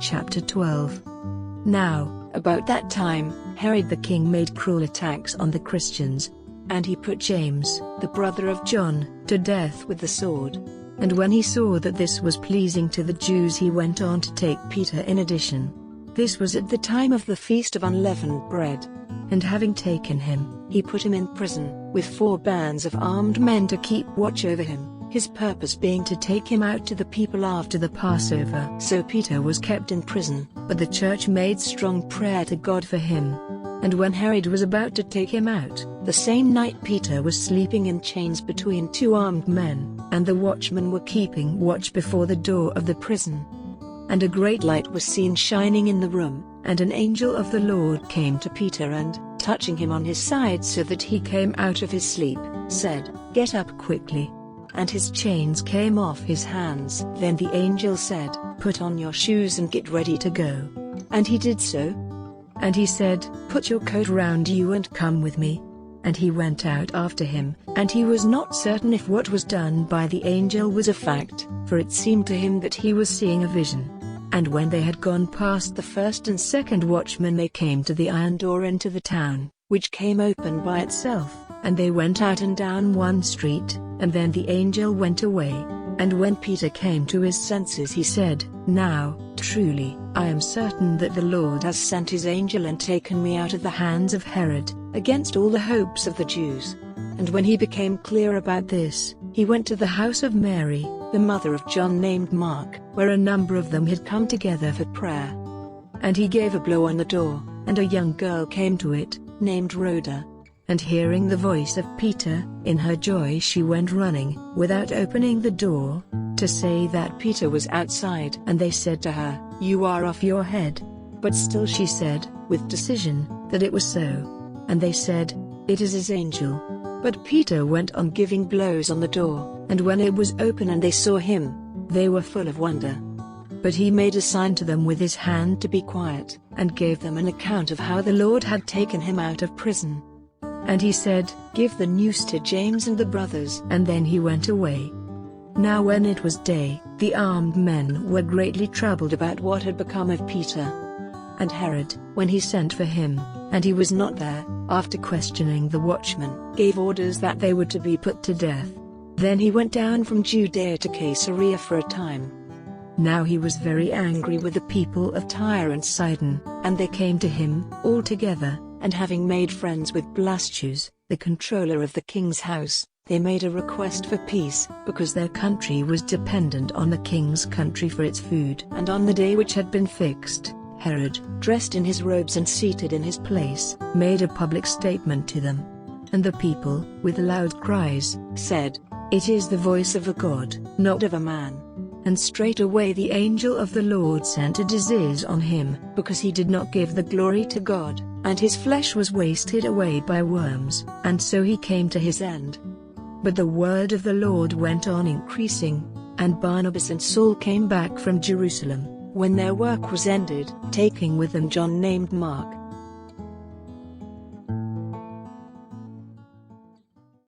chapter 12. Now, about that time, Herod the king made cruel attacks on the Christians, and he put James, the brother of John, to death with the sword. And when he saw that this was pleasing to the Jews, he went on to take Peter in addition. This was at the time of the Feast of Unleavened Bread. And having taken him, he put him in prison, with 4 bands of armed men to keep watch over him, his purpose being to take him out to the people after the Passover. So Peter was kept in prison, but the church made strong prayer to God for him. And when Herod was about to take him out, the same night Peter was sleeping in chains between 2 armed men, and the watchmen were keeping watch before the door of the prison. And a great light was seen shining in the room, and an angel of the Lord came to Peter and, touching him on his side so that he came out of his sleep, said, "Get up quickly." And his chains came off his hands. Then the angel said, "Put on your shoes and get ready to go." And he did so. And he said, "Put your coat round you and come with me." And he went out after him, and he was not certain if what was done by the angel was a fact, for it seemed to him that he was seeing a vision. And when they had gone past the first and second watchmen, they came to the iron door into the town, which came open by itself, and they went out and down one street, and then the angel went away. And when Peter came to his senses, he said, "Now, truly, I am certain that the Lord has sent his angel and taken me out of the hands of Herod, against all the hopes of the Jews." And when he became clear about this, he went to the house of Mary, the mother of John named Mark, where a number of them had come together for prayer. And he gave a blow on the door, and a young girl came to it, named Rhoda. And hearing the voice of Peter, in her joy she went running, without opening the door, to say that Peter was outside. And they said to her, "You are off your head." But still she said, with decision, that it was so. And they said, "It is his angel." But Peter went on giving blows on the door, and when it was open and they saw him, they were full of wonder. But he made a sign to them with his hand to be quiet, and gave them an account of how the Lord had taken him out of prison. And he said, "Give the news to James and the brothers." And then he went away. Now when it was day, the armed men were greatly troubled about what had become of Peter. And Herod, when he sent for him, and he was not there, after questioning the watchmen, gave orders that they were to be put to death. Then he went down from Judea to Caesarea for a time. Now he was very angry with the people of Tyre and Sidon, and they came to him, all together, and having made friends with Blastus, the controller of the king's house, they made a request for peace, because their country was dependent on the king's country for its food. And on the day which had been fixed, Herod, dressed in his robes and seated in his place, made a public statement to them. And the people, with loud cries, said, "It is the voice of a god, not of a man." And straightway the angel of the Lord sent a disease on him, because he did not give the glory to God, and his flesh was wasted away by worms, and so he came to his end. But the word of the Lord went on increasing, and Barnabas and Saul came back from Jerusalem, when their work was ended, taking with them John named Mark.